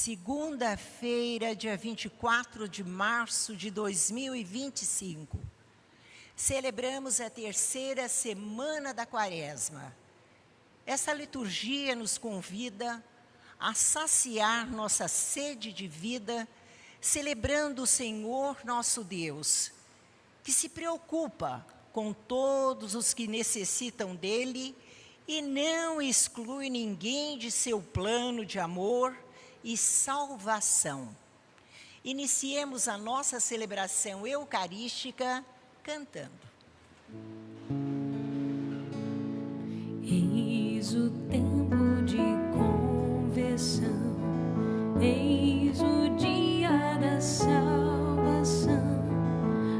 Segunda-feira, dia 24 de março de 2025. Celebramos a terceira semana da Quaresma. Essa liturgia nos convida a saciar nossa sede de vida, celebrando o Senhor nosso Deus, que se preocupa com todos os que necessitam dele e não exclui ninguém de seu plano de amor e salvação. Iniciemos a nossa celebração eucarística cantando. Eis o tempo de conversão, eis o dia da salvação.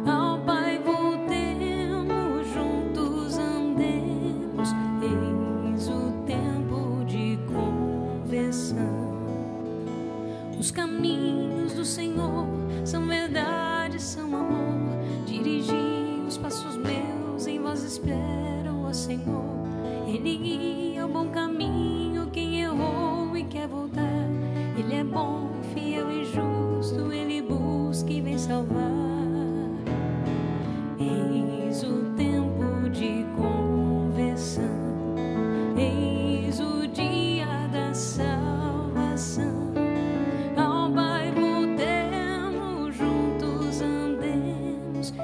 Ao Pai voltemos, juntos andemos, eis o tempo de conversão. Os caminhos do Senhor são verdade, são amor. Dirigi os passos meus, em vós espero, ó Senhor. Ele guia o bom caminho, quem errou e quer voltar. Ele é bom, fiel e justo, Ele busca e vem salvar. Eis o tempo de conversão, eis o dia da salvação. Ao Pai voltemos, juntos andemos,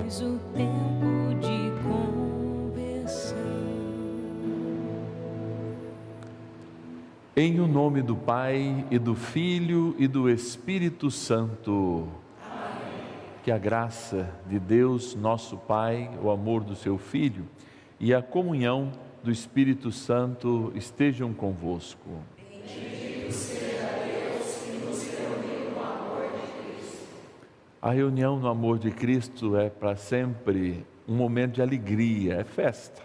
eis o tempo de conversão. Em o nome do Pai, e do Filho, e do Espírito Santo. Amém. Que a graça de Deus, nosso Pai, o amor do seu Filho e a comunhão do Espírito Santo estejam convosco. Bendito seja Deus que nos reuniu no amor de Cristo. A reunião no amor de Cristo é para sempre um momento de alegria, é festa.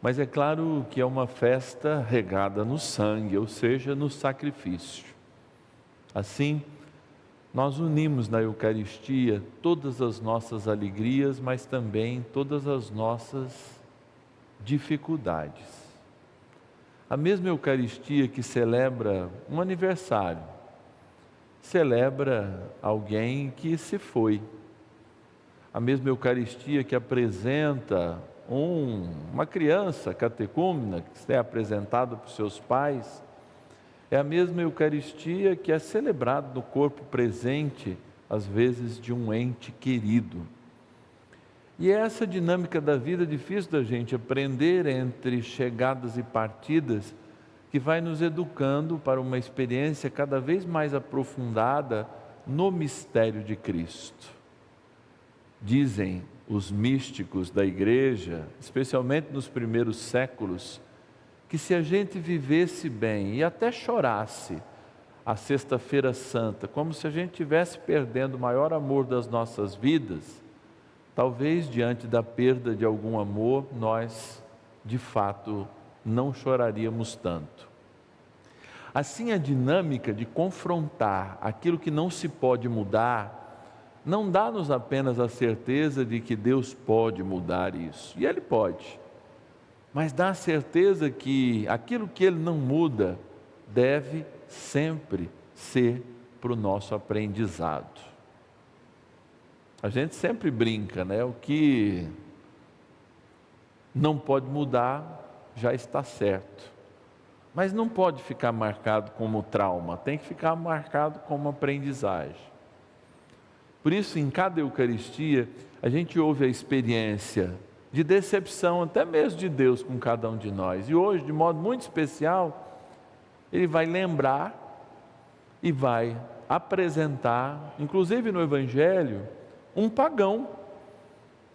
Mas é claro que é uma festa regada no sangue, ou seja, no sacrifício. Assim, nós unimos na Eucaristia todas as nossas alegrias, mas também todas as nossas dificuldades. A mesma Eucaristia que celebra um aniversário, celebra alguém que se foi. A mesma Eucaristia que apresenta uma criança catecúmena que é apresentada para os seus pais, é a mesma Eucaristia que é celebrada no corpo presente, às vezes, de um ente querido. E é essa dinâmica da vida difícil da gente aprender entre chegadas e partidas, que vai nos educando para uma experiência cada vez mais aprofundada no mistério de Cristo. Dizem os místicos da igreja, especialmente nos primeiros séculos, que se a gente vivesse bem e até chorasse a Sexta-feira Santa, como se a gente estivesse perdendo o maior amor das nossas vidas, talvez diante da perda de algum amor, nós, de fato, não choraríamos tanto. Assim, a dinâmica de confrontar aquilo que não se pode mudar, não dá-nos apenas a certeza de que Deus pode mudar isso, e Ele pode, mas dá a certeza que aquilo que Ele não muda, deve sempre ser para o nosso aprendizado. A gente sempre brinca, né? O que não pode mudar, já está certo, mas não pode ficar marcado como trauma, tem que ficar marcado como aprendizagem. Por isso, em cada Eucaristia, a gente ouve a experiência de decepção, até mesmo de Deus com cada um de nós. E hoje, de modo muito especial, Ele vai lembrar e vai apresentar, inclusive no Evangelho, um pagão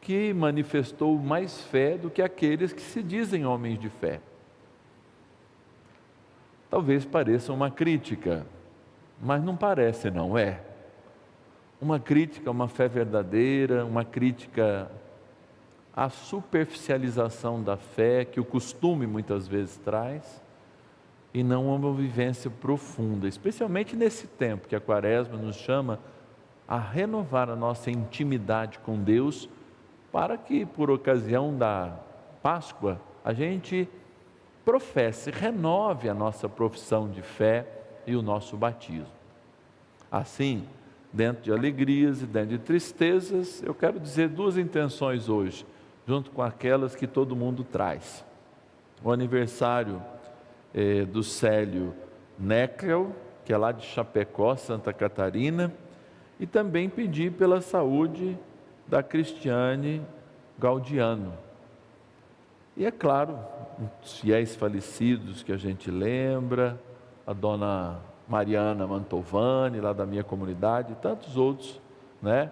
que manifestou mais fé do que aqueles que se dizem homens de fé. Talvez pareça uma crítica, mas não parece, não é? Uma crítica a uma fé verdadeira, uma crítica à superficialização da fé que o costume muitas vezes traz, e não uma vivência profunda, especialmente nesse tempo que a Quaresma nos chama a renovar a nossa intimidade com Deus, para que por ocasião da Páscoa a gente professe, renove a nossa profissão de fé e o nosso batismo. Assim, dentro de alegrias e dentro de tristezas, eu quero dizer duas intenções hoje, junto com aquelas que todo mundo traz. O aniversário do Célio Neckel, que é lá de Chapecó, Santa Catarina, e também pedir pela saúde da Cristiane Gaudiano. E é claro, os fiéis falecidos que a gente lembra, a dona Mariana Mantovani, lá da minha comunidade, e tantos outros, né?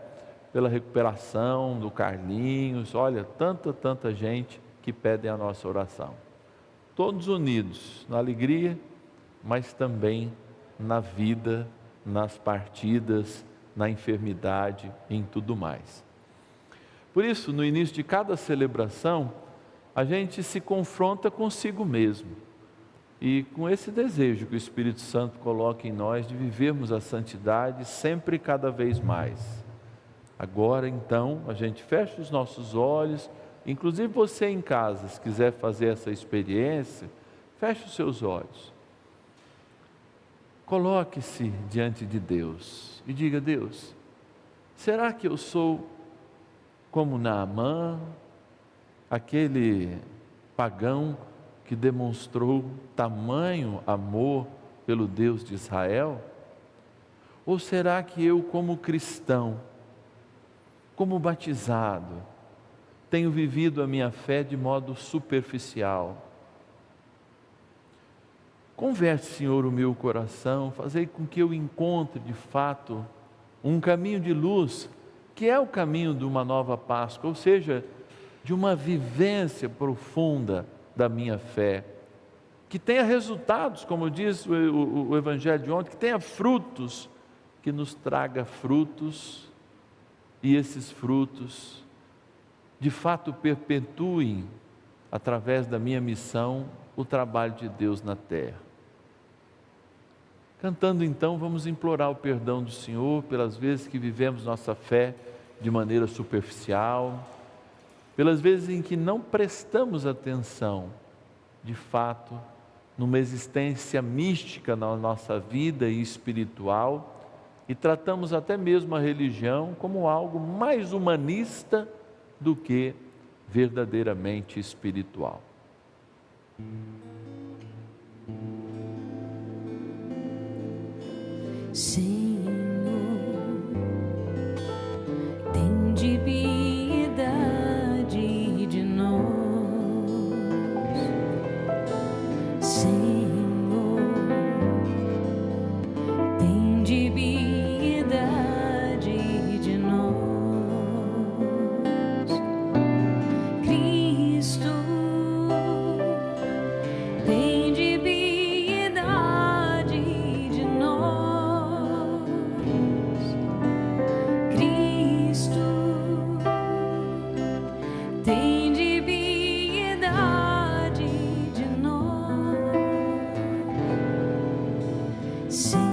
Pela recuperação do Carlinhos, olha, tanta gente que pedem a nossa oração. Todos unidos na alegria, mas também na vida, nas partidas, na enfermidade e em tudo mais. Por isso, no início de cada celebração, a gente se confronta consigo mesmo e com esse desejo que o Espírito Santo coloca em nós de vivermos a santidade sempre e cada vez mais. Agora, então, a gente fecha os nossos olhos, inclusive você em casa, se quiser fazer essa experiência, feche os seus olhos. Coloque-se diante de Deus e diga: Deus, será que eu sou como Naamã, aquele pagão que demonstrou tamanho amor pelo Deus de Israel? Ou será que eu, como cristão, como batizado, tenho vivido a minha fé de modo superficial? Converte, Senhor, o meu coração, fazei com que eu encontre de fato um caminho de luz, que é o caminho de uma nova Páscoa, ou seja, de uma vivência profunda da minha fé, que tenha resultados, como diz o Evangelho de ontem, que tenha frutos, que nos traga frutos, e esses frutos de fato perpetuem, através da minha missão, o trabalho de Deus na terra. Cantando então, vamos implorar o perdão do Senhor pelas vezes que vivemos nossa fé de maneira superficial, pelas vezes em que não prestamos atenção, de fato, numa existência mística na nossa vida e espiritual, e tratamos até mesmo a religião como algo mais humanista do que verdadeiramente espiritual. Senhor, tende piedade de nós. Senhor, tende piedade de nós. Cristo, tende piedade de nós. Cristo, tende piedade de nós. Senhor,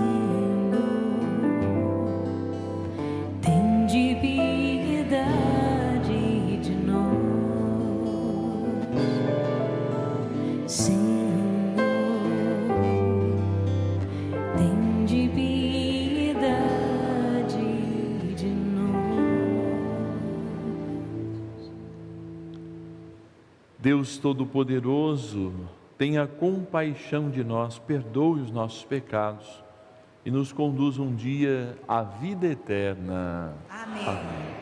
tende piedade de nós. Senhor, tende piedade de nós. Deus Todo-Poderoso, tenha compaixão de nós, perdoe os nossos pecados e nos conduza um dia à vida eterna. Amém. Amém.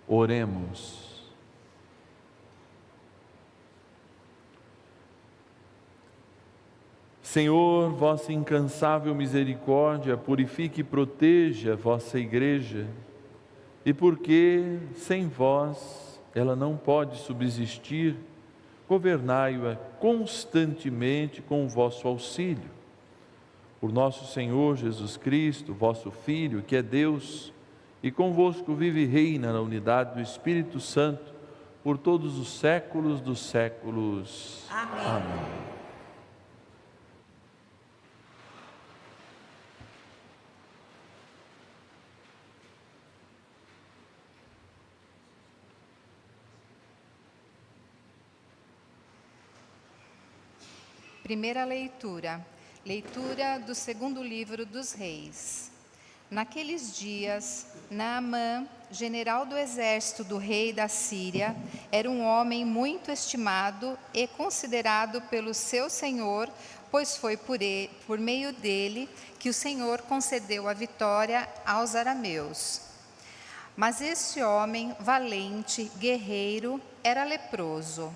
Oremos. Senhor, vossa incansável misericórdia, purifique e proteja a vossa igreja, e porque sem vós ela não pode subsistir, governai-a constantemente com o vosso auxílio. Por nosso Senhor Jesus Cristo, vosso Filho, que é Deus, e convosco vive e reina na unidade do Espírito Santo, por todos os séculos dos séculos. Amém. Amém. Primeira leitura, Leitura do segundo livro dos Reis. Naqueles dias, Naamã, general do exército do rei da Síria, era um homem muito estimado e considerado pelo seu senhor, pois foi por meio dele que o Senhor concedeu a vitória aos arameus. Mas esse homem, valente, guerreiro, era leproso.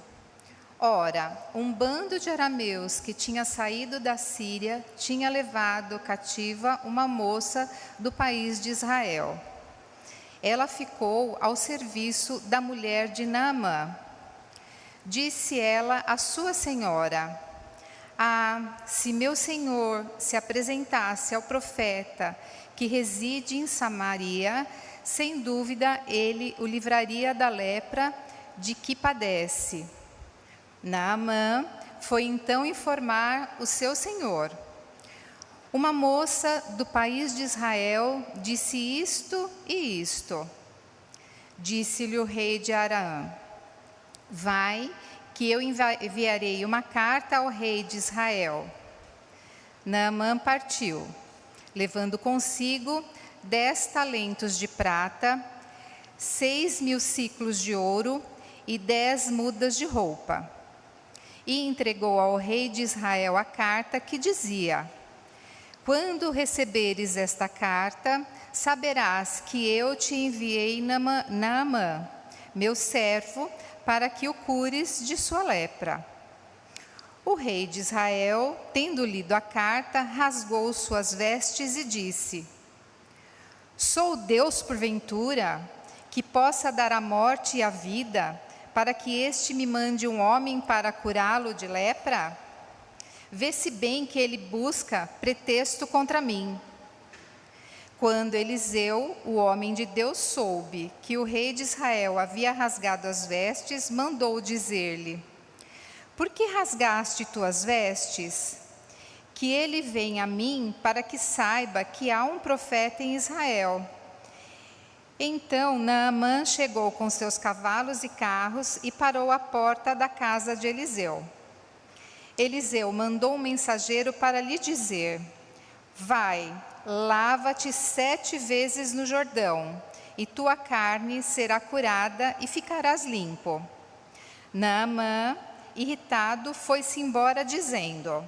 Ora, um bando de arameus que tinha saído da Síria tinha levado cativa uma moça do país de Israel. Ela ficou ao serviço da mulher de Naamã. Disse ela à sua senhora: "Ah, se meu senhor se apresentasse ao profeta que reside em Samaria, sem dúvida ele o livraria da lepra de que padece." Naamã foi então informar o seu senhor. Uma moça do país de Israel disse isto e isto. Disse-lhe o rei de Araã: "Vai, que eu enviarei uma carta ao rei de Israel." Naamã partiu, levando consigo 10 talentos de prata, 6.000 siclos de ouro e 10 mudas de roupa. E entregou ao rei de Israel a carta que dizia: "Quando receberes esta carta, saberás que eu te enviei Naamã, meu servo, para que o cures de sua lepra." O rei de Israel, tendo lido a carta, rasgou suas vestes e disse: "Sou Deus, porventura, que possa dar a morte e a vida, para que este me mande um homem para curá-lo de lepra? Vê-se bem que ele busca pretexto contra mim." Quando Eliseu, o homem de Deus, soube que o rei de Israel havia rasgado as vestes, mandou dizer-lhe: "Por que rasgaste tuas vestes? Que ele venha a mim para que saiba que há um profeta em Israel." Então Naamã chegou com seus cavalos e carros e parou à porta da casa de Eliseu. Eliseu mandou um mensageiro para lhe dizer: "Vai, lava-te 7 vezes no Jordão, e tua carne será curada e ficarás limpo." Naamã, irritado, foi-se embora dizendo: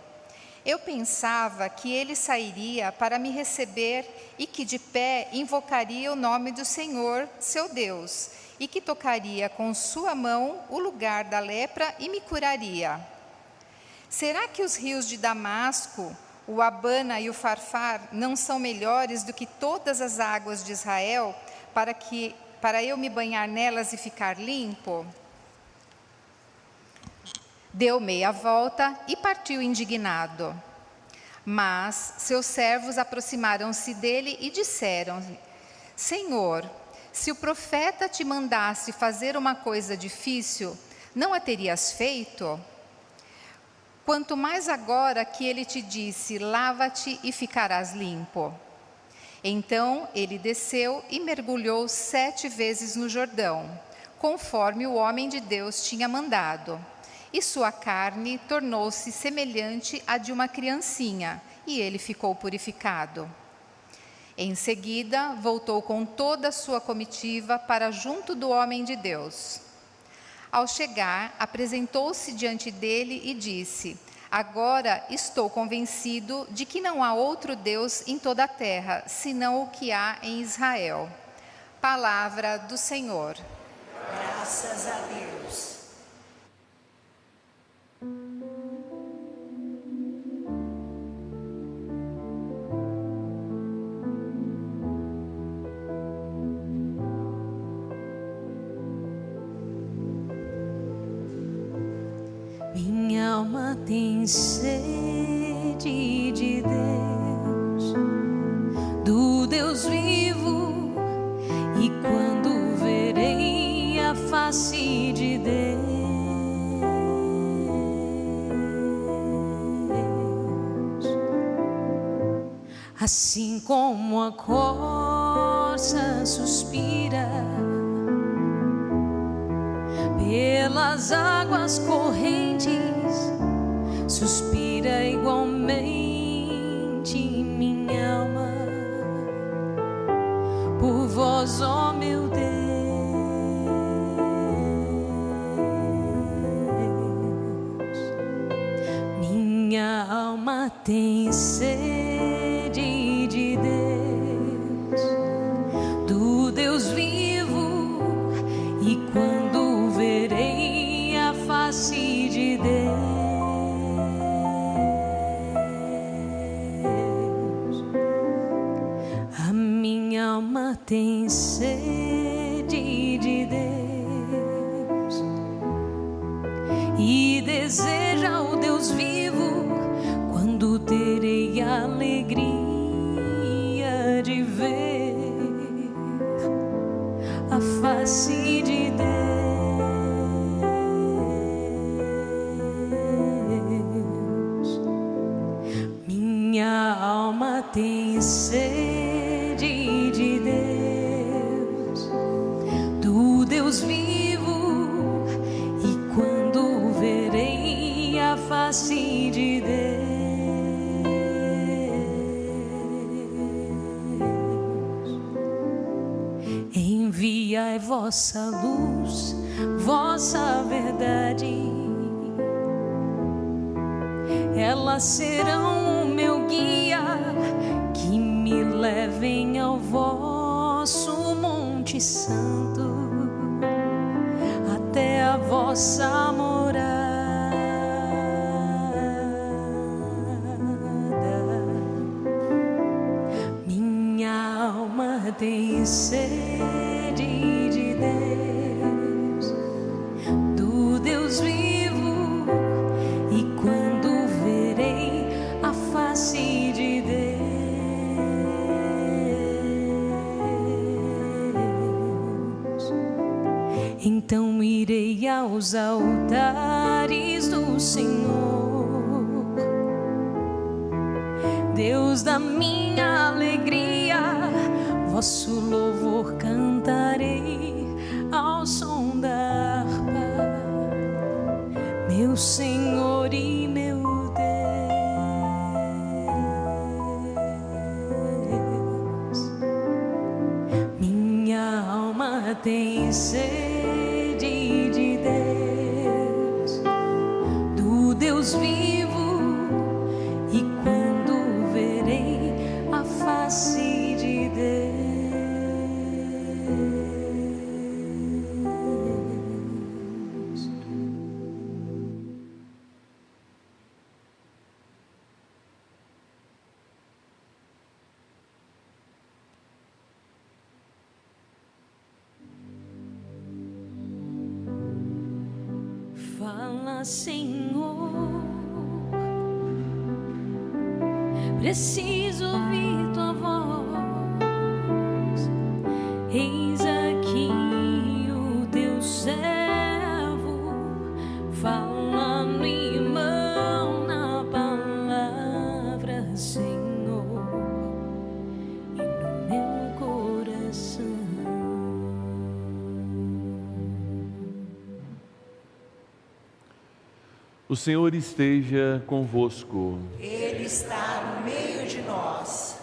"Eu pensava que ele sairia para me receber e que de pé invocaria o nome do Senhor, seu Deus, e que tocaria com sua mão o lugar da lepra e me curaria. Será que os rios de Damasco, o Abana e o Farfar não são melhores do que todas as águas de Israel, para eu me banhar nelas e ficar limpo?" Deu meia volta e partiu indignado. Mas seus servos aproximaram-se dele e disseram-lhe: "Senhor, se o profeta te mandasse fazer uma coisa difícil, não a terias feito? Quanto mais agora que ele te disse: lava-te e ficarás limpo." Então ele desceu e mergulhou 7 vezes no Jordão, conforme o homem de Deus tinha mandado. E sua carne tornou-se semelhante à de uma criancinha, e ele ficou purificado. Em seguida, voltou com toda a sua comitiva para junto do homem de Deus. Ao chegar, apresentou-se diante dele e disse: "Agora estou convencido de que não há outro Deus em toda a terra, senão o que há em Israel." Palavra do Senhor. Graças a Deus. Minha alma tem sede de Deus, do Deus vivo, e quando verei a face de Deus, assim como a corça suspira pelas águas correntes, suspira igualmente por vós, ó meu Deus. Minha alma tem sede de Deus, do Deus vivo, e quando verei a face de Deus, a minha alma tem sede de Deus e deseja o Deus vivo, quando terei a alegria de ver a face de Deus. Minha alma tem sede de Deus, do Deus vivo, e quando verei a face de Deus, enviai vossa luz, vossa verdade, elas serão o meu guia, que me levem ao vosso Monte Santo, até a vossa morada. Minha alma tem sede de Deus, do Deus vivo, e quando verei a face de Deus, então irei aos altares do Senhor, Deus da minha alegria, vosso louvor cantarei ao som da harpa, meu Senhor e meu Deus. Minha alma tem sede de Deus, do Deus vivo, e quando verei a face de Deus, fala, Senhor, preciso ouvir tua voz. Eis aqui o teu servo, fala no irmão na palavra, Senhor, e no meu coração. O Senhor esteja convosco. Ele está no meio de nós.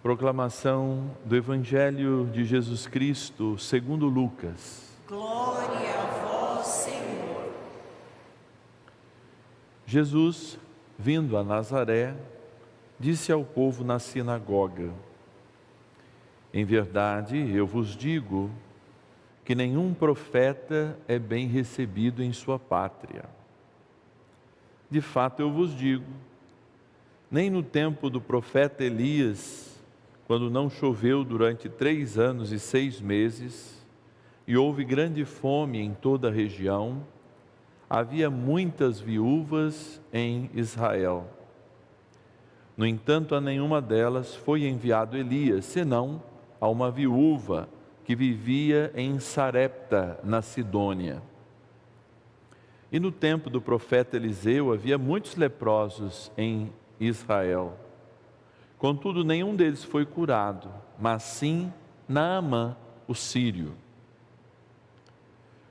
Proclamação do Evangelho de Jesus Cristo segundo Lucas. Glória a vós, Senhor. Jesus, vindo a Nazaré, disse ao povo na sinagoga: em verdade, eu vos digo que nenhum profeta é bem recebido em sua pátria. De fato, eu vos digo, nem no tempo do profeta Elias, quando não choveu durante 3 anos e 6 meses, e houve grande fome em toda a região, havia muitas viúvas em Israel. No entanto, a nenhuma delas foi enviado Elias, senão a uma viúva que vivia em Sarepta, na Sidônia. E no tempo do profeta Eliseu havia muitos leprosos em Israel. Contudo, nenhum deles foi curado, mas sim Naamã, o sírio.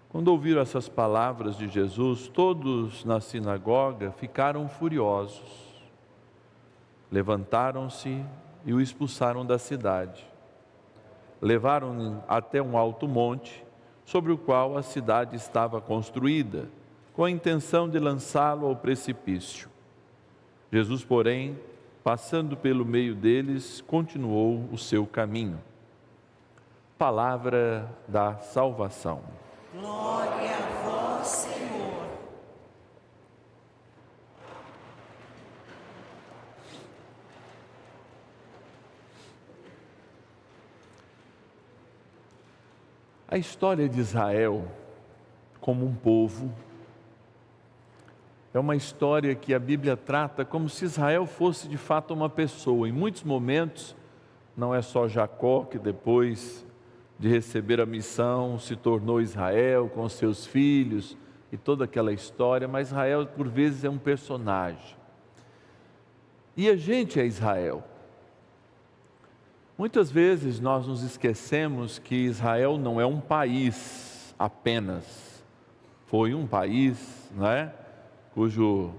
Quando ouviram essas palavras de Jesus, todos na sinagoga ficaram furiosos. Levantaram-se e o expulsaram da cidade. levaram-no até um alto monte, sobre o qual a cidade estava construída, com a intenção de lançá-lo ao precipício. Jesus, porém, passando pelo meio deles, continuou o seu caminho. Palavra da salvação. Glória a vós, Senhor. A história de Israel como um povo é uma história que a Bíblia trata como se Israel fosse de fato uma pessoa. Em muitos momentos, não é só Jacó que depois de receber a missão se tornou Israel com seus filhos e toda aquela história, mas Israel por vezes é um personagem. E a gente é Israel. Muitas vezes nós nos esquecemos que Israel não é um país apenas. Foi um país, não é? Cujo,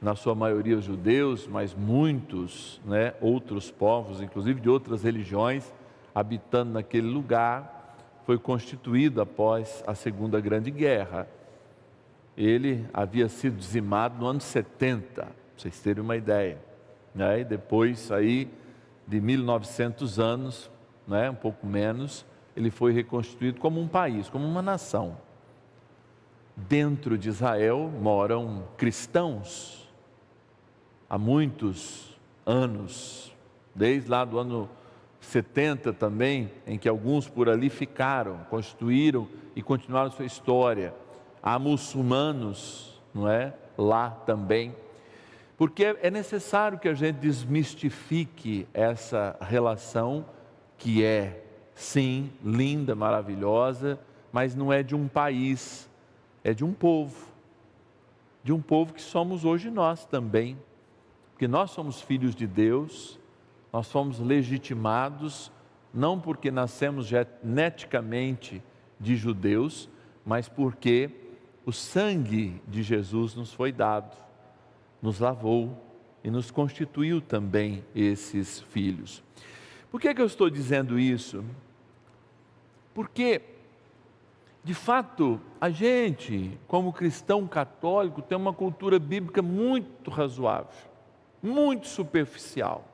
na sua maioria, os judeus, mas muitos, né, outros povos, inclusive de outras religiões, habitando naquele lugar, foi constituído após a Segunda Grande Guerra. Ele havia sido dizimado no ano 70, para vocês terem uma ideia, né? E depois aí de 1900 anos, né, um pouco menos, ele foi reconstituído como um país, como uma nação. Dentro de Israel moram cristãos há muitos anos, desde lá do ano 70 também, em que alguns por ali ficaram, constituíram e continuaram sua história. Há muçulmanos, não é? Lá também. Porque é necessário que a gente desmistifique essa relação que é, sim, linda, maravilhosa, mas não é de um país, é de um povo que somos hoje nós também, porque nós somos filhos de Deus, nós fomos legitimados, não porque nascemos geneticamente de judeus, mas porque o sangue de Jesus nos foi dado, nos lavou e nos constituiu também esses filhos. Por que eu estou dizendo isso? Porque, de fato, a gente, como cristão católico, tem uma cultura bíblica muito razoável, muito superficial,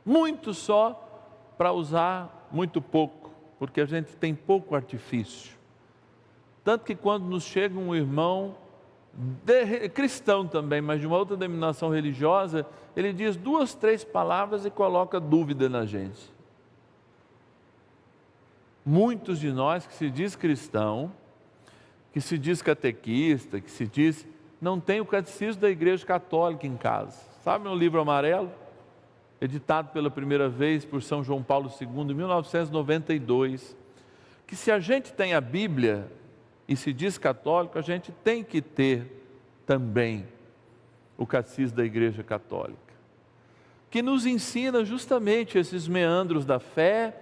muito só para usar muito pouco, porque a gente tem pouco artifício. Tanto que quando nos chega um irmão, cristão também, mas de uma outra denominação religiosa, ele diz 2, 3 palavras e coloca dúvida na gente. Muitos de nós que se diz cristão, que se diz catequista, que se diz, não tem o catecismo da Igreja Católica em casa. Sabe um livro amarelo? Editado pela primeira vez por São João Paulo II, em 1992, que se a gente tem a Bíblia e se diz católico, a gente tem que ter também o catecismo da Igreja Católica, que nos ensina justamente esses meandros da fé,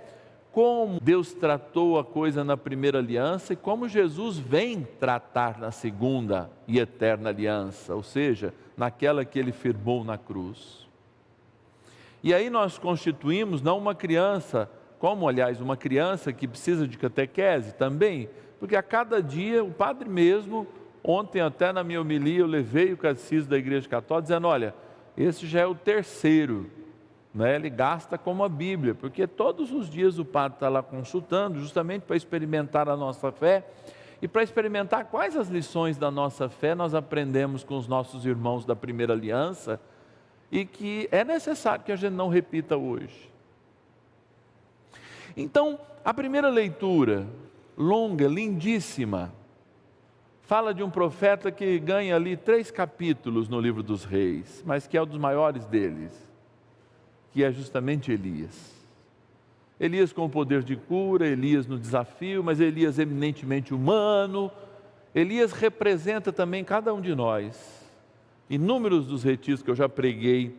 como Deus tratou a coisa na primeira aliança e como Jesus vem tratar na segunda e eterna aliança, ou seja, naquela que Ele firmou na cruz. E aí nós constituímos não uma criança, como aliás uma criança que precisa de catequese também, porque a cada dia o padre mesmo, ontem até na minha homilia eu levei o catecismo da Igreja Católica dizendo, olha, esse já é o terceiro, né? Ele gasta como a Bíblia, porque todos os dias o padre está lá consultando, justamente para experimentar a nossa fé, e para experimentar quais as lições da nossa fé nós aprendemos com os nossos irmãos da primeira aliança, e que é necessário que a gente não repita hoje. Então, a primeira leitura, longa, lindíssima, fala de um profeta que ganha ali 3 capítulos no livro dos reis, mas que é um dos maiores deles, que é justamente Elias. Elias com o poder de cura, Elias no desafio, mas Elias eminentemente humano. Elias representa também cada um de nós. Inúmeros dos retiros que eu já preguei,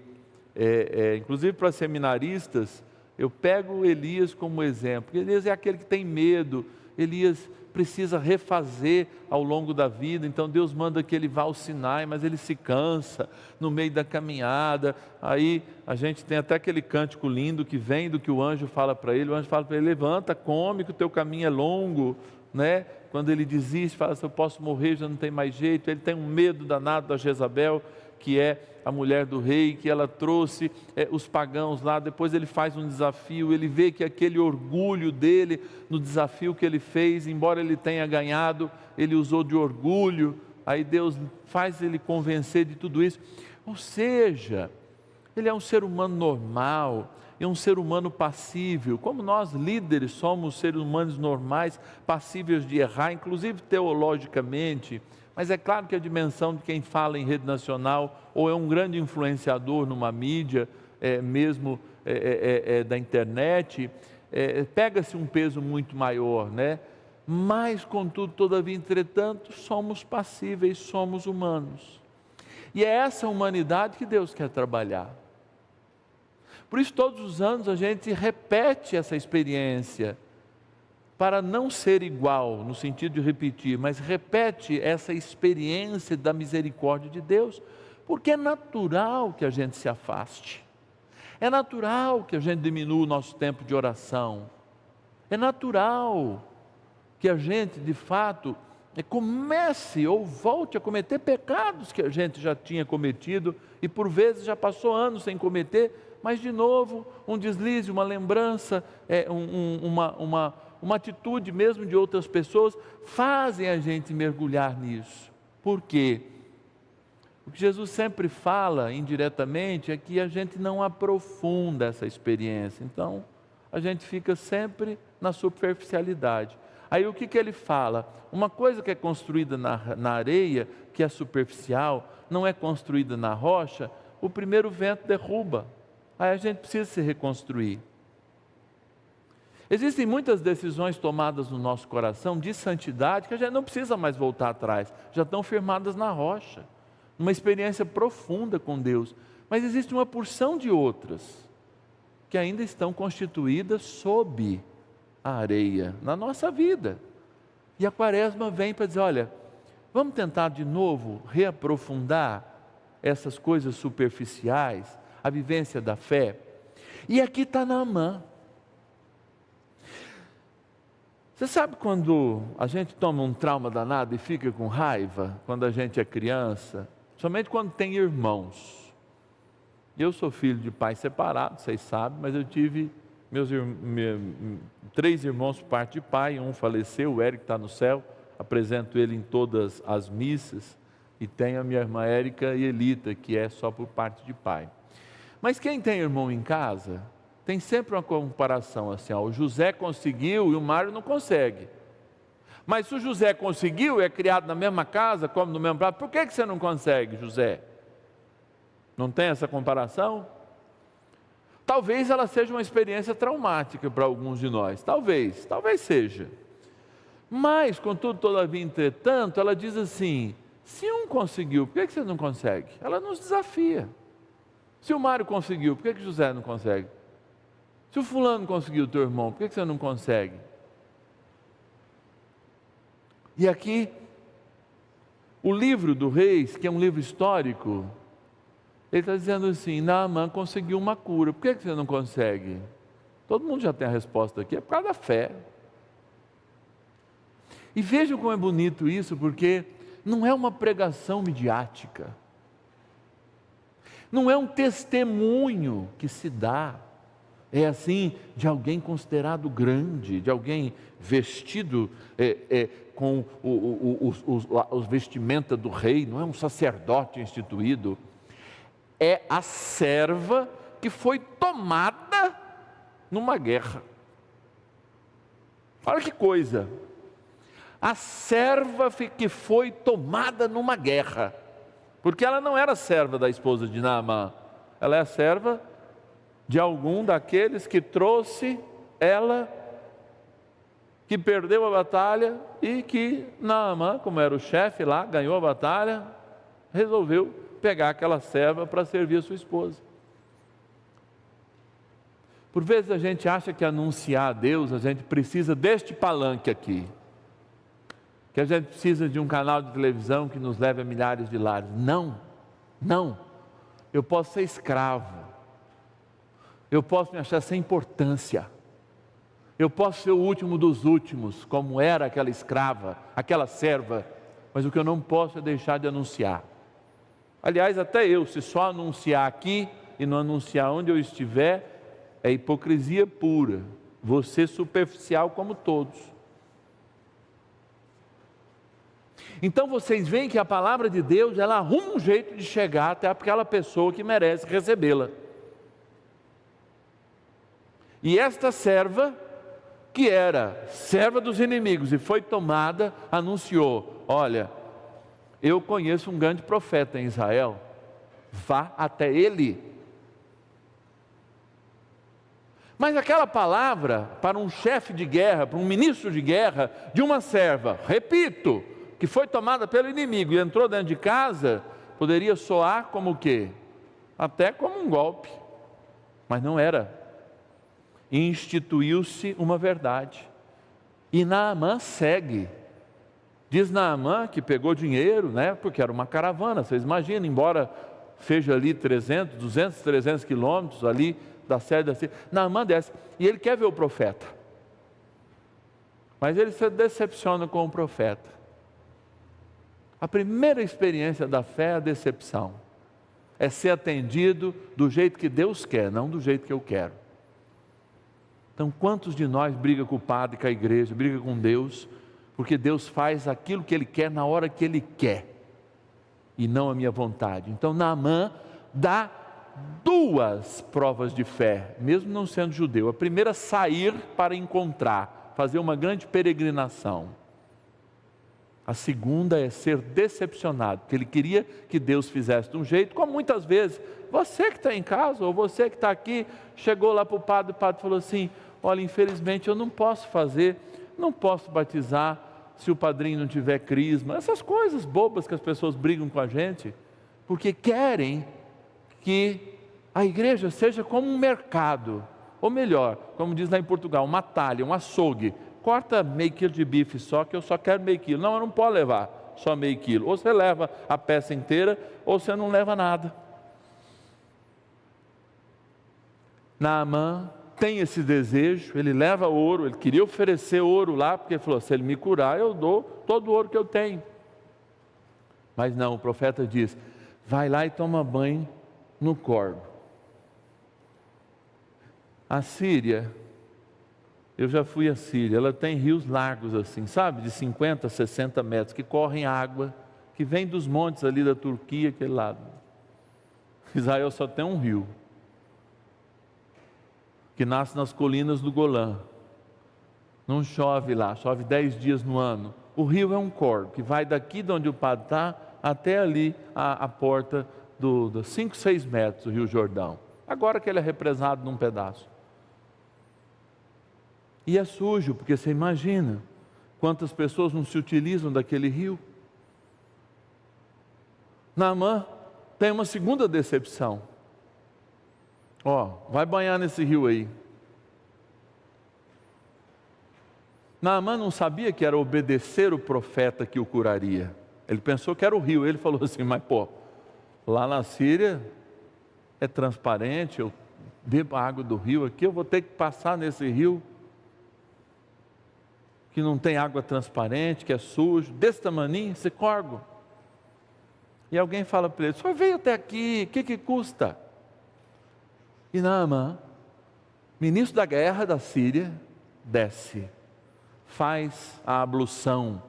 inclusive para seminaristas, eu pego Elias como exemplo. Elias é aquele que tem medo, Elias precisa refazer ao longo da vida. Então Deus manda que ele vá ao Sinai, mas ele se cansa no meio da caminhada. Aí a gente tem até aquele cântico lindo que vem do que o anjo fala para ele. O anjo fala para ele: levanta, come, que o teu caminho é longo, né? Quando ele desiste, fala assim: eu posso morrer, já não tem mais jeito. Ele tem um medo danado da Jezabel, que é a mulher do rei, que ela trouxe os pagãos lá. Depois ele faz um desafio, ele vê que aquele orgulho dele, no desafio que ele fez, embora ele tenha ganhado, ele usou de orgulho. Aí Deus faz ele convencer de tudo isso. Ou seja, ele é um ser humano normal, é um ser humano passível, como nós líderes somos seres humanos normais, passíveis de errar, inclusive teologicamente. Mas é claro que a dimensão de quem fala em rede nacional, ou é um grande influenciador numa mídia, mesmo da internet, pega-se um peso muito maior, né? Mas, contudo, todavia, entretanto, somos passíveis, somos humanos. E é essa humanidade que Deus quer trabalhar. Por isso, todos os anos a gente repete essa experiência, para não ser igual, no sentido de repetir, mas repete essa experiência da misericórdia de Deus, porque é natural que a gente se afaste, é natural que a gente diminua o nosso tempo de oração, é natural que a gente, de fato, comece ou volte a cometer pecados que a gente já tinha cometido e por vezes já passou anos sem cometer, mas de novo, um deslize, uma lembrança, uma atitude mesmo de outras pessoas, fazem a gente mergulhar nisso. Por quê? O que Jesus sempre fala indiretamente é que a gente não aprofunda essa experiência, então a gente fica sempre na superficialidade. Aí o que ele fala? Uma coisa que é construída na areia, que é superficial, não é construída na rocha, o primeiro vento derruba, aí a gente precisa se reconstruir. Existem muitas decisões tomadas no nosso coração de santidade que a gente não precisa mais voltar atrás, já estão firmadas na rocha, numa experiência profunda com Deus. Mas existe uma porção de outras que ainda estão constituídas sob a areia na nossa vida. E a Quaresma vem para dizer: olha, vamos tentar de novo reaprofundar essas coisas superficiais, a vivência da fé. E aqui está Naamã. Você sabe quando a gente toma um trauma danado e fica com raiva, quando a gente é criança, somente quando tem irmãos. Eu sou filho de pai separado, vocês sabem, mas eu tive 3 irmãos por parte de pai, um faleceu, o Eric está no céu, apresento ele em todas as missas, e tenho a minha irmã Érica e Elita, que é só por parte de pai. Mas quem tem irmão em casa, tem sempre uma comparação assim, ó, o José conseguiu e o Mário não consegue. Mas se o José conseguiu, é criado na mesma casa, come no mesmo prato, por que você não consegue, José? Não tem essa comparação? Talvez ela seja uma experiência traumática para alguns de nós, talvez seja. Mas, contudo, todavia, entretanto, ela diz assim: se um conseguiu, por que você não consegue? Ela nos desafia. Se o Mário conseguiu, por que José não consegue? Se o fulano conseguiu, teu irmão, por que você não consegue? E aqui, o livro do Reis, que é um livro histórico, ele está dizendo assim: Naamã conseguiu uma cura, por que você não consegue? Todo mundo já tem a resposta aqui, é por causa da fé. E vejam como é bonito isso, porque não é uma pregação midiática, não é um testemunho que se dá, é assim, de alguém considerado grande, de alguém vestido com os vestimentas do rei, não é um sacerdote instituído, é a serva que foi tomada numa guerra. Olha que coisa, a serva que foi tomada numa guerra, porque ela não era serva da esposa de Naamã, ela é a serva de algum daqueles que trouxe ela, que perdeu a batalha e que Naamã, como era o chefe lá, ganhou a batalha, resolveu pegar aquela serva para servir a sua esposa. Por vezes a gente acha que anunciar a Deus, a gente precisa deste palanque aqui. que a gente precisa de um canal de televisão que nos leve a milhares de lares. Não, não. Eu posso ser escravo. Eu posso me achar sem importância. Eu posso ser o último dos últimos, como era aquela escrava, aquela serva. Mas o que eu não posso é deixar de anunciar. Aliás, até eu, se só anunciar aqui e não anunciar onde eu estiver, é hipocrisia pura. Vou ser superficial como todos. Então vocês veem que a palavra de Deus, ela arruma um jeito de chegar até aquela pessoa que merece recebê-la. E esta serva, que era serva dos inimigos e foi tomada, anunciou: olha, eu conheço um grande profeta em Israel, vá até ele. Mas aquela palavra para um chefe de guerra, para um ministro de guerra, de uma serva, repito, que foi tomada pelo inimigo e entrou dentro de casa, poderia soar como o quê? Até como um golpe, mas não era. Instituiu-se uma verdade, e Naamã segue. Diz Naamã que pegou dinheiro, né, porque era uma caravana, vocês imaginam, embora seja ali 300, 200, 300 quilômetros ali da sede da Síria, Naamã desce, e ele quer ver o profeta, mas ele se decepciona com o profeta. A primeira experiência da fé é a decepção, é ser atendido do jeito que Deus quer, não do jeito que eu quero. Então, quantos de nós briga com o padre, com a igreja, briga com Deus, porque Deus faz aquilo que Ele quer na hora que Ele quer, e não a minha vontade. Então, Naamã dá duas provas de fé, mesmo não sendo judeu. A primeira, sair para encontrar, fazer uma grande peregrinação. A segunda é ser decepcionado, porque ele queria que Deus fizesse de um jeito, como muitas vezes, você que está em casa, ou você que está aqui, chegou lá para o padre falou assim: olha, infelizmente eu não posso fazer, não posso batizar se o padrinho não tiver crisma. Essas coisas bobas que as pessoas brigam com a gente, porque querem que a igreja seja como um mercado, ou melhor, como diz lá em Portugal, uma talha, um açougue. Corta meio quilo de bife só, que eu só quero meio quilo. Não, eu não posso levar só meio quilo. Ou você leva a peça inteira, ou você não leva nada. Naamã tem esse desejo, ele leva ouro, ele queria oferecer ouro lá, porque ele falou: se ele me curar, eu dou todo o ouro que eu tenho. Mas não, o profeta diz: vai lá e toma banho no córgo. A Síria, eu já fui à Síria, ela tem rios largos assim, sabe, de 50, 60 metros, que correm água, que vem dos montes ali da Turquia, aquele lado. Israel só tem um rio, que nasce nas colinas do Golã. Não chove lá, chove 10 dias no ano. O rio é um córrego, que vai daqui de onde o padre está, até ali a porta dos 5, 6 metros do Rio Jordão. Agora que ele é represado num pedaço. E é sujo, porque você imagina quantas pessoas não se utilizam daquele rio. Naamã tem uma segunda decepção. Vai banhar nesse rio aí. Naamã não sabia que era obedecer o profeta que o curaria. Ele pensou que era o rio. Ele falou assim: mas lá na Síria é transparente, eu bebo a água do rio, aqui eu vou ter que passar nesse rio que não tem água transparente, que é sujo, desse tamaninho, esse córrego. E alguém fala para ele: só veio até aqui, o que custa? E Naamã, ministro da guerra da Síria, desce, faz a ablução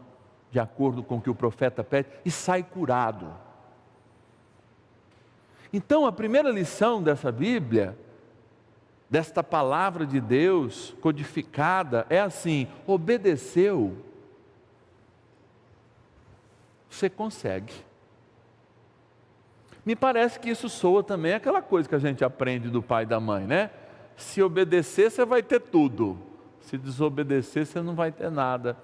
de acordo com o que o profeta pede e sai curado. Então, a primeira lição dessa Bíblia, desta palavra de Deus codificada, é assim: obedeceu, você consegue. Me parece que isso soa também aquela coisa que a gente aprende do pai e da mãe, né? Se obedecer, você vai ter tudo. Se desobedecer, você não vai ter nada.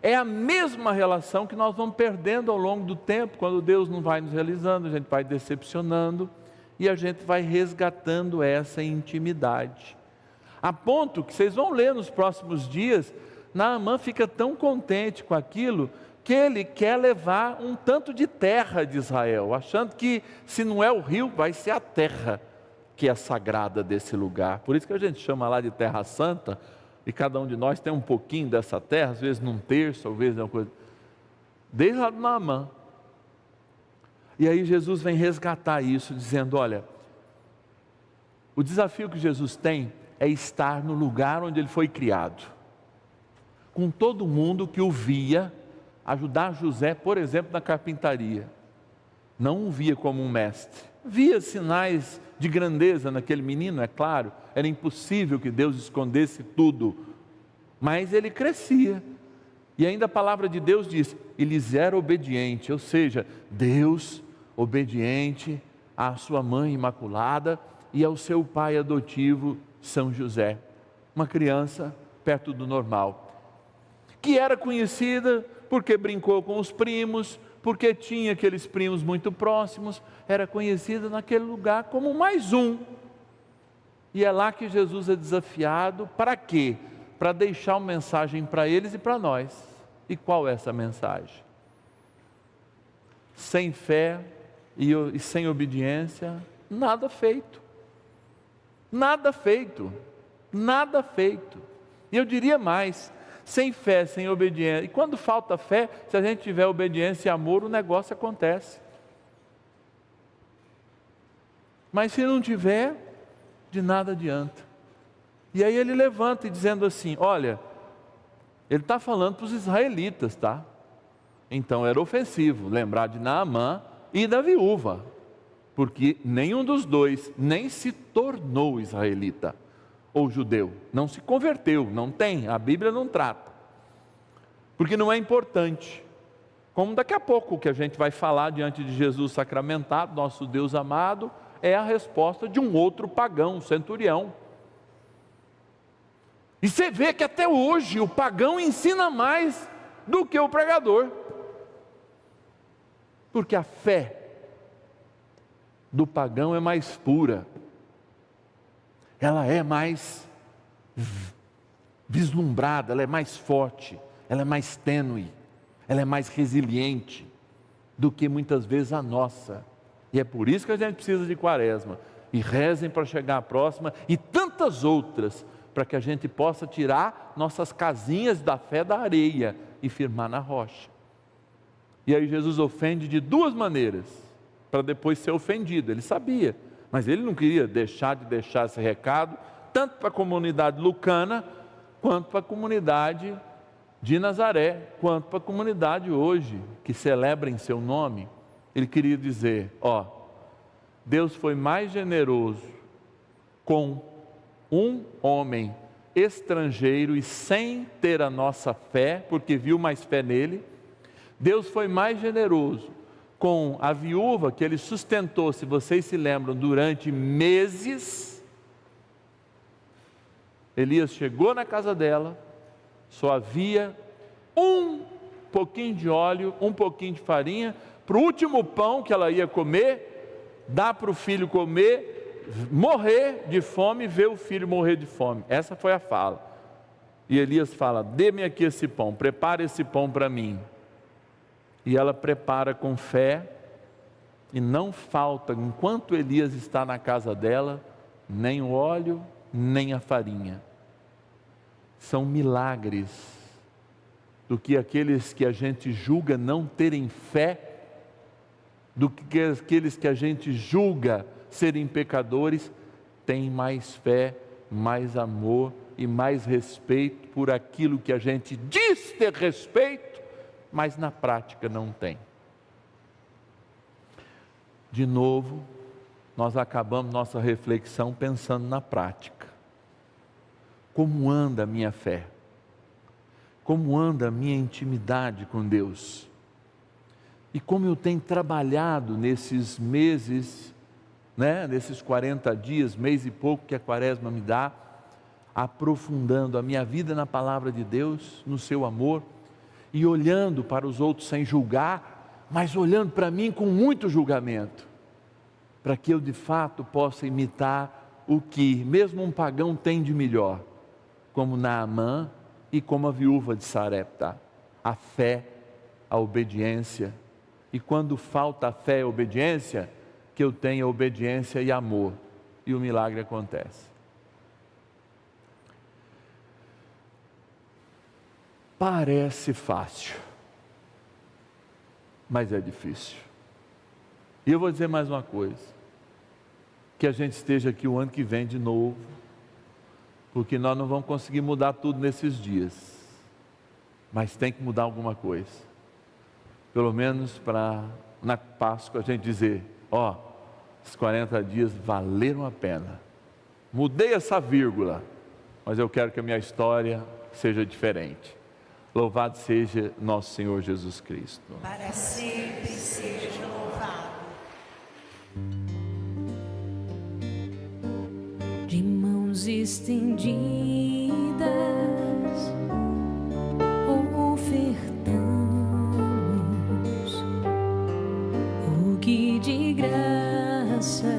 É a mesma relação que nós vamos perdendo ao longo do tempo, quando Deus não vai nos realizando, a gente vai decepcionando, e a gente vai resgatando essa intimidade. A ponto que vocês vão ler nos próximos dias, Naamã fica tão contente com aquilo, que ele quer levar um tanto de terra de Israel, achando que se não é o rio, vai ser a terra que é sagrada desse lugar. Por isso que a gente chama lá de Terra Santa, e cada um de nós tem um pouquinho dessa terra, às vezes num terço, às vezes uma coisa. Desde lá do Naamã. E aí Jesus vem resgatar isso, dizendo: olha, o desafio que Jesus tem é estar no lugar onde ele foi criado, com todo mundo que o via ajudar José, por exemplo, na carpintaria. Não o via como um mestre, via sinais de grandeza naquele menino, é claro, era impossível que Deus escondesse tudo, mas ele crescia, e ainda a palavra de Deus diz, eles eram obedientes, ou seja, Deus obediente à sua mãe imaculada e ao seu pai adotivo, São José, uma criança perto do normal, que era conhecida porque brincou com os primos, porque tinha aqueles primos muito próximos, era conhecida naquele lugar como mais um. E é lá que Jesus é desafiado, para quê? Para deixar uma mensagem para eles e para nós. E qual é essa mensagem? Sem fé e sem obediência, nada feito. Nada feito. Nada feito. E eu diria mais, sem fé, sem obediência. E quando falta fé, se a gente tiver obediência e amor, o negócio acontece. Mas se não tiver, de nada adianta. E aí ele levanta e dizendo assim, olha, ele está falando para os israelitas, tá? Então era ofensivo lembrar de Naamã e da viúva, porque nenhum dos dois nem se tornou israelita ou judeu, não se converteu, não tem, a Bíblia não trata, porque não é importante, como daqui a pouco o que a gente vai falar diante de Jesus sacramentado, nosso Deus amado, é a resposta de um outro pagão, um centurião. E você vê que até hoje o pagão ensina mais do que o pregador, porque a fé do pagão é mais pura, ela é mais vislumbrada, ela é mais forte, ela é mais tênue, ela é mais resiliente do que muitas vezes a nossa. E é por isso que a gente precisa de quaresma. E rezem para chegar à próxima e tantas outras, para que a gente possa tirar nossas casinhas da fé da areia e firmar na rocha. E aí Jesus ofende de duas maneiras, para depois ser ofendido. Ele sabia, mas ele não queria deixar esse recado, tanto para a comunidade lucana, quanto para a comunidade de Nazaré, quanto para a comunidade hoje, que celebra em seu nome. Ele queria dizer, ó, Deus foi mais generoso com um homem estrangeiro e sem ter a nossa fé, porque viu mais fé nele. Deus foi mais generoso com a viúva que ele sustentou, se vocês se lembram, durante meses. Elias chegou na casa dela, só havia um pouquinho de óleo, um pouquinho de farinha, para o último pão que ela ia comer, dar para o filho comer, morrer de fome, ver o filho morrer de fome. Essa foi a fala. E Elias fala, dê-me aqui esse pão, prepare esse pão para mim. E ela prepara com fé, e não falta, enquanto Elias está na casa dela, nem o óleo, nem a farinha. São milagres do que aqueles que a gente julga não terem fé, do que aqueles que a gente julga serem pecadores, têm mais fé, mais amor e mais respeito por aquilo que a gente diz ter respeito, mas na prática não tem. De novo, nós acabamos nossa reflexão pensando na prática. Como anda a minha fé? Como anda a minha intimidade com Deus? E como eu tenho trabalhado nesses meses, nesses 40 dias, mês e pouco que a quaresma me dá, aprofundando a minha vida na palavra de Deus, no seu amor, e olhando para os outros sem julgar, mas olhando para mim com muito julgamento, para que eu de fato possa imitar o que mesmo um pagão tem de melhor, como Naamã e como a viúva de Sarepta, a fé a obediência. E quando falta fé e obediência, que eu tenha obediência e amor. E o milagre acontece. Parece fácil, mas é difícil. E eu vou dizer mais uma coisa, que a gente esteja aqui o ano que vem de novo, porque nós não vamos conseguir mudar tudo nesses dias, mas tem que mudar alguma coisa, pelo menos para na Páscoa a gente dizer, ó, esses 40 dias valeram a pena, mudei essa vírgula, mas eu quero que a minha história seja diferente. Louvado seja nosso Senhor Jesus Cristo. Para sempre seja louvado. De mãos estendidas, ofertamos o que de graça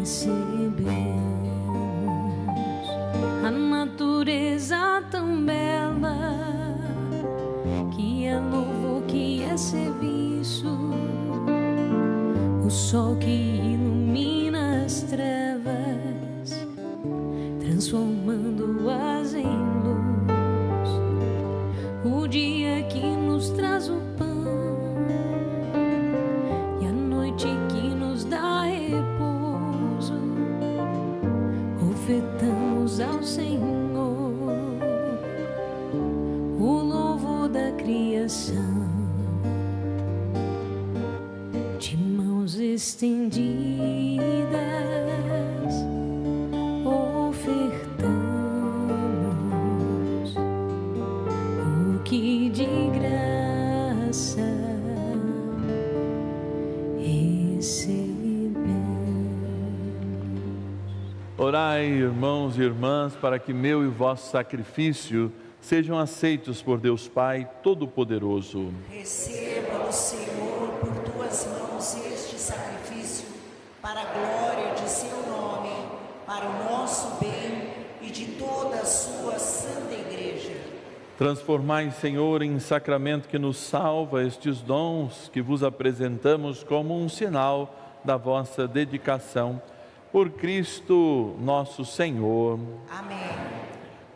recebemos. A natureza tão bela, que é louvor, que é serviço, o sol que ilumina as trevas, transformando-as em luz, o dia que nos traz o pão e a noite que nos dá repouso, ofertamos ao Senhor o louvor da criação. De mãos estendidas, ofertamos o que de graça recebemos. Orai, irmãos e irmãs, para que meu e vosso sacrifício sejam aceitos por Deus Pai Todo-Poderoso. Receba, Senhor, por tuas mãos este sacrifício, para a glória de seu nome, para o nosso bem e de toda a sua santa igreja. Transformai, Senhor, em sacramento que nos salva estes dons que vos apresentamos como um sinal da vossa dedicação. Por Cristo nosso Senhor. Amém.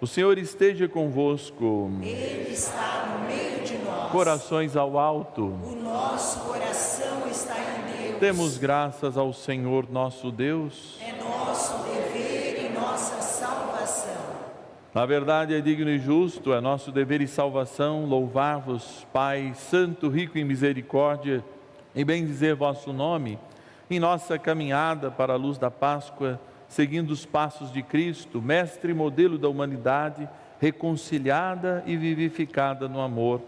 O Senhor esteja convosco. Ele está no meio de nós. Corações ao alto. O nosso coração está em Deus. Demos graças ao Senhor nosso Deus. É nosso dever e nossa salvação. Na verdade, é digno e justo, é nosso dever e salvação louvar-vos, Pai Santo, rico em misericórdia, e bendizer vosso nome, em nossa caminhada para a luz da Páscoa, seguindo os passos de Cristo, mestre e modelo da humanidade, reconciliada e vivificada no amor.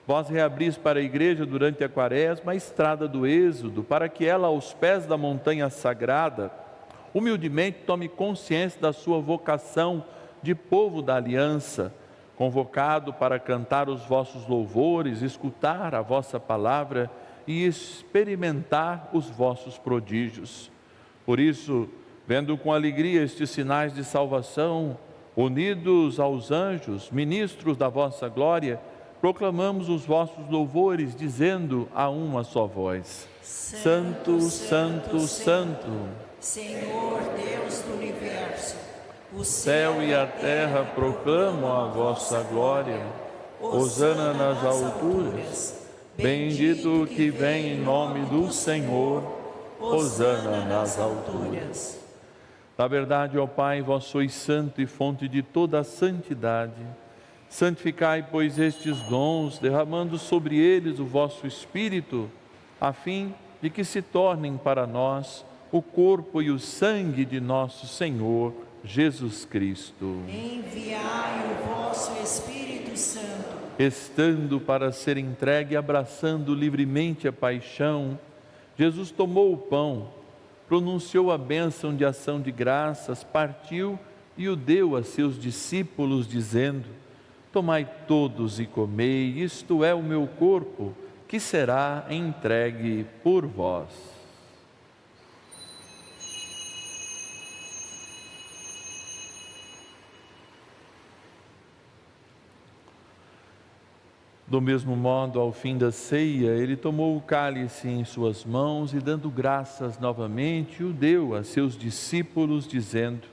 Vós reabris para a igreja durante a quaresma a estrada do êxodo, para que ela, aos pés da montanha sagrada, humildemente tome consciência da sua vocação de povo da aliança, convocado para cantar os vossos louvores, escutar a vossa palavra e experimentar os vossos prodígios. Por isso, vendo com alegria estes sinais de salvação, unidos aos anjos, ministros da vossa glória, proclamamos os vossos louvores, dizendo a uma só voz: Santo, Santo, Santo, Senhor Deus do universo, o céu e a terra proclamam a vossa glória. Hosana nas alturas. Bendito que vem em nome do Senhor, hosana nas alturas. Na verdade, ó Pai, vós sois santo e fonte de toda a santidade. Santificai, pois, estes dons, derramando sobre eles o vosso Espírito, a fim de que se tornem para nós o corpo e o sangue de nosso Senhor Jesus Cristo. Enviai o vosso Espírito Santo, estando para ser entregue, abraçando livremente a paixão, Jesus tomou o pão, pronunciou a bênção de ação de graças, partiu e o deu a seus discípulos, dizendo: tomai todos e comei, isto é o meu corpo, que será entregue por vós. Do mesmo modo, ao fim da ceia, ele tomou o cálice em suas mãos e, dando graças novamente, o deu a seus discípulos, dizendo: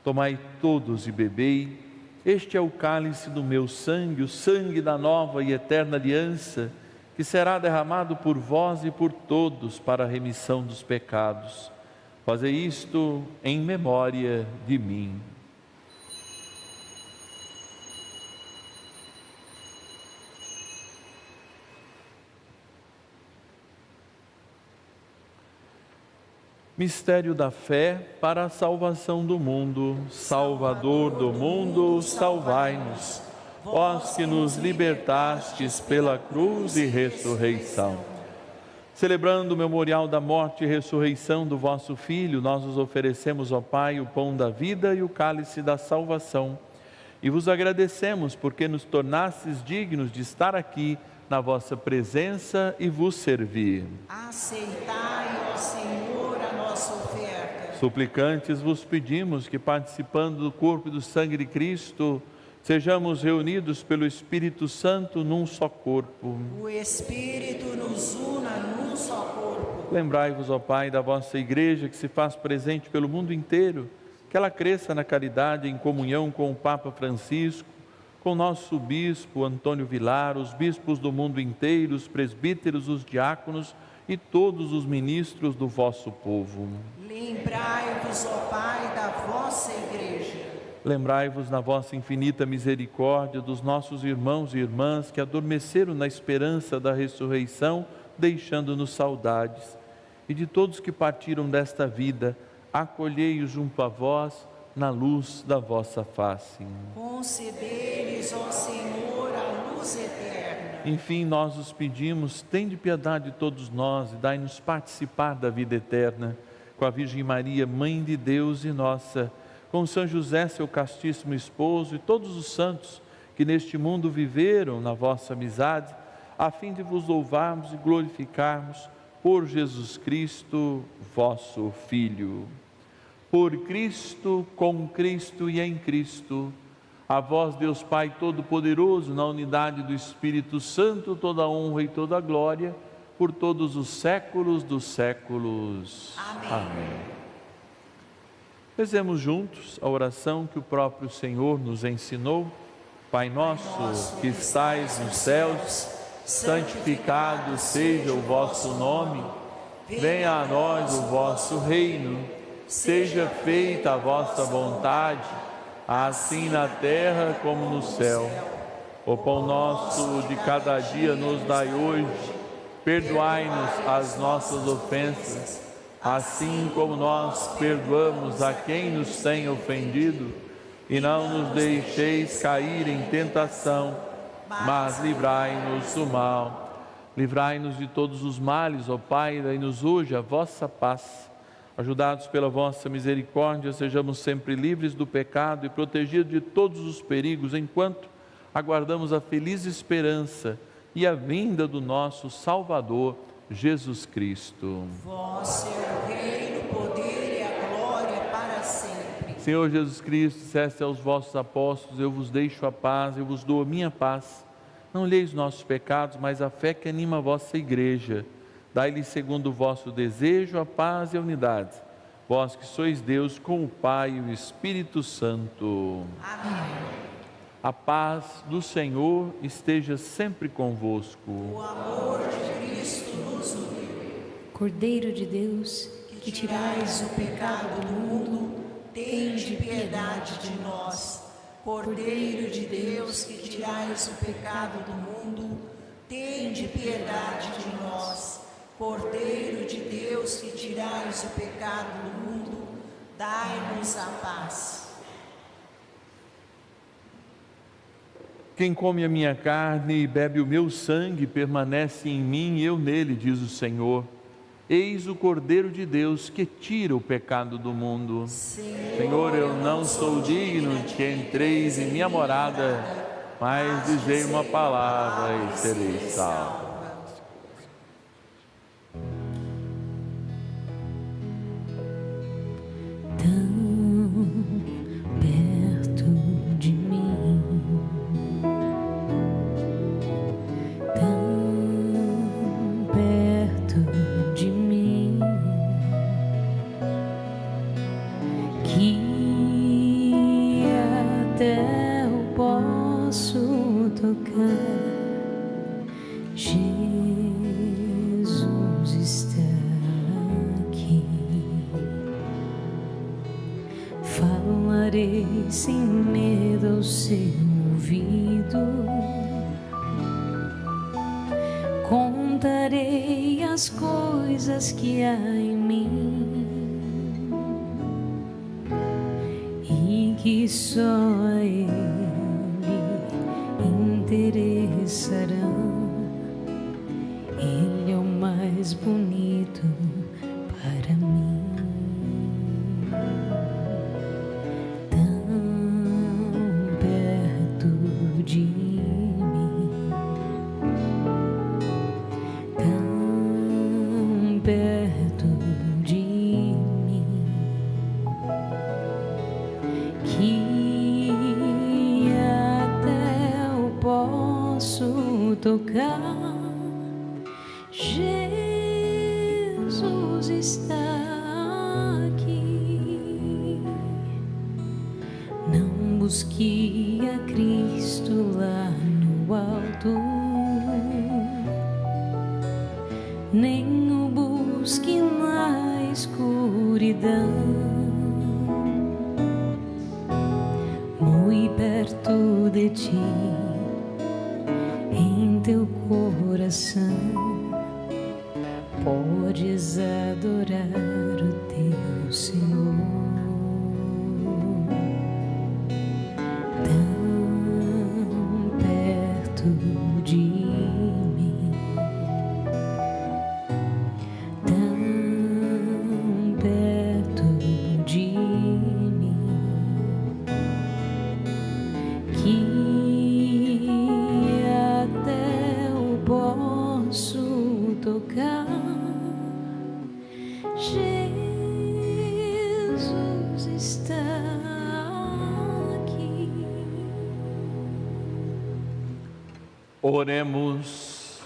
tomai todos e bebei, este é o cálice do meu sangue, o sangue da nova e eterna aliança, que será derramado por vós e por todos para a remissão dos pecados. Fazei isto em memória de mim. Mistério da fé para a salvação do mundo. Salvador do mundo, salvai-nos. Vós que nos libertastes pela cruz e ressurreição. Celebrando o memorial da morte e ressurreição do vosso Filho, nós vos oferecemos, ó Pai, o pão da vida e o cálice da salvação. E vos agradecemos porque nos tornastes dignos de estar aqui na vossa presença e vos servir. Aceitai, ó Senhor, a nossa oferta. Suplicantes vos pedimos que, participando do corpo e do sangue de Cristo, sejamos reunidos pelo Espírito Santo num só corpo. O Espírito nos una num só corpo. Lembrai-vos, ó Pai, da vossa Igreja que se faz presente pelo mundo inteiro, que ela cresça na caridade em comunhão com o Papa Francisco, com o nosso Bispo Antônio Vilar, os bispos do mundo inteiro, os presbíteros, os diáconos e todos os ministros do vosso povo. Lembrai-vos, ó Pai, da vossa Igreja. Lembrai-vos na vossa infinita misericórdia dos nossos irmãos e irmãs que adormeceram na esperança da ressurreição, deixando-nos saudades. E de todos que partiram desta vida, acolhei-os junto a vós na luz da vossa face. Concedei-lhes, ó Senhor, a luz eterna. Enfim, nós os pedimos, tende piedade de todos nós e dai-nos participar da vida eterna, com a Virgem Maria, Mãe de Deus e nossa, com São José, seu castíssimo esposo, e todos os santos que neste mundo viveram na vossa amizade, a fim de vos louvarmos e glorificarmos por Jesus Cristo, vosso Filho. Por Cristo, com Cristo e em Cristo, a vós, Deus Pai Todo-Poderoso, na unidade do Espírito Santo, toda honra e toda glória, por todos os séculos dos séculos. Amém. Amém. Rezemos juntos a oração que o próprio Senhor nos ensinou. Pai nosso, que estais nos céus, santificado seja o vosso nome. Venha a nós o vosso reino. Seja feita a vossa vontade, assim na terra como no céu. O pão nosso de cada dia nos dai hoje. Perdoai-nos as nossas ofensas, assim como nós perdoamos a quem nos tem ofendido. E não nos deixeis cair em tentação, mas livrai-nos do mal. Livrai-nos de todos os males, ó Pai, dai-nos hoje a vossa paz. Ajudados pela vossa misericórdia, sejamos sempre livres do pecado e protegidos de todos os perigos, enquanto aguardamos a feliz esperança e a vinda do nosso Salvador, Jesus Cristo. Vosso é o reino, o poder e a glória para sempre. Senhor Jesus Cristo, disseste aos vossos apóstolos: eu vos deixo a paz, eu vos dou a minha paz. Não olheis os nossos pecados, mas a fé que anima a vossa Igreja. Dai-lhe segundo o vosso desejo a paz e a unidade. Vós que sois Deus com o Pai e o Espírito Santo. Amém. A paz do Senhor esteja sempre convosco. O amor de Cristo nos uniu. Cordeiro de Deus, Que tirais o pecado do mundo, tende piedade de nós. Cordeiro de Deus, que tirais o pecado do mundo, tende piedade de nós. Cordeiro de Deus, que tirais o pecado do mundo, dai-nos a paz. Quem come a minha carne e bebe o meu sangue permanece em mim e eu nele, diz o Senhor. Eis o Cordeiro de Deus que tira o pecado do mundo. Senhor, eu não sou digno de que entreis em minha morada, mas dizei uma palavra e serei salvo. perto de mim, sem medo ao seu ouvido. Contarei as coisas que há em mim e que só a Ele interessarão. Ele é o mais bonito para mim. Tão perto de mim, tão perto de mim, que até eu posso tocar. Jesus está aqui. Não busque a Cristo lá no alto, nem o busque na escuridão. Muito perto de ti, em teu coração, podes adorar o teu Senhor. Tão perto de mim, tão perto de mim, que até eu posso tocar. Jesus está aqui. Oremos.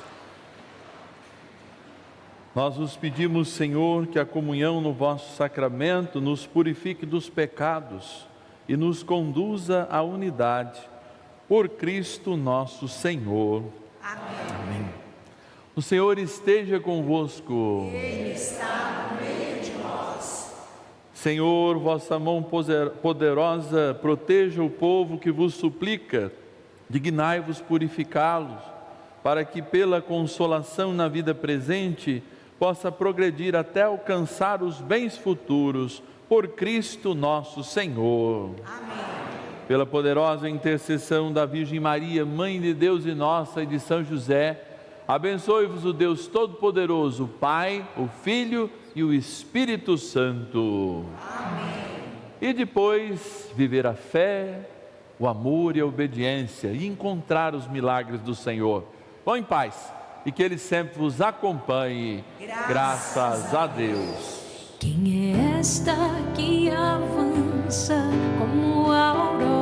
Nós vos pedimos, Senhor, que a comunhão no vosso sacramento nos purifique dos pecados e nos conduza à unidade. Por Cristo nosso Senhor. Amém. O Senhor esteja convosco. Ele está no meio de nós. Senhor, vossa mão poderosa proteja o povo que vos suplica. Dignai-vos purificá-los, para que pela consolação na vida presente possa progredir até alcançar os bens futuros. Por Cristo nosso Senhor. Amém. Pela poderosa intercessão da Virgem Maria, Mãe de Deus e nossa, e de São José, abençoe-vos o Deus Todo-Poderoso, o Pai, o Filho e o Espírito Santo. Amém. E depois viver a fé, o amor e a obediência e encontrar os milagres do Senhor. Vão em paz e que Ele sempre vos acompanhe. Graças a Deus. Quem é esta que avança como a aurora?